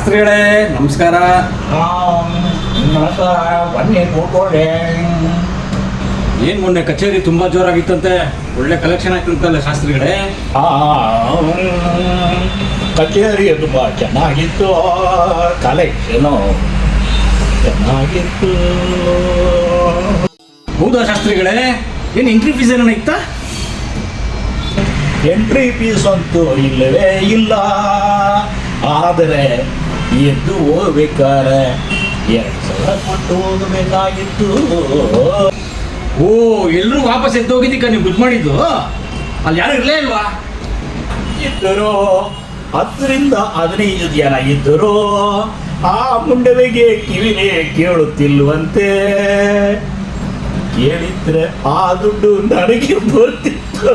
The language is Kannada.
ಶಾಸ್ತ್ರಿಗಳೇ ನಮಸ್ಕಾರ. ನಮಸ್ಕಾರ, ಬನ್ನಿ ಕೂತ್ಕೊಳ್ಳಿ. ಏನ್ ಮೊನ್ನೆ ಕಚೇರಿ ತುಂಬಾ ಜೋರಾಗಿತ್ತಂತೆ, ಒಳ್ಳೆ ಕಲೆಕ್ಷನ್ ಆಯ್ತಂತಲ್ಲ ಶಾಸ್ತ್ರಿಗಳೇ? ಕಚೇರಿ ತುಂಬ ಚೆನ್ನಾಗಿತ್ತು, ಕಲೆಕ್ಷನು ಚೆನ್ನಾಗಿತ್ತು. ಹೌದಾ ಶಾಸ್ತ್ರಿಗಳೇ? ಏನು ಎಂಟ್ರಿ ಫೀಸ್ ಏನೋ ಇತ್ತಾ? ಎಂಟ್ರಿ ಫೀಸ್ ಅಂತೂ ಇಲ್ಲವೇ ಇಲ್ಲ, ಆದರೆ ಎದ್ದು ಹೋಗ್ಬೇಕಾರೆ 2,000 ಕೊಟ್ಟು ಹೋಗಬೇಕಾಗಿತ್ತು. ಓ, ಎಲ್ಲರೂ ವಾಪಸ್ ಎದ್ದು ಹೋಗಿದ್ದಕ್ಕ ನೀವು ದುಡ್ಡು ಮಾಡಿದ್ದು? ಅಲ್ಲಿ ಯಾರು ಇರಲೇ ಇಲ್ವಾ? ಇದ್ದರು 10-15 ಜನ ಇದ್ದರು. ಆ ಮುಂಡವೆಗೆ ಕಿವಿನೇ ಕೇಳುತ್ತಿಲ್ವಂತೆ. ಕೇಳಿದ್ರೆ ಆ ದುಡ್ಡು ನನಗೆ ಬರ್ತಿತ್ತು.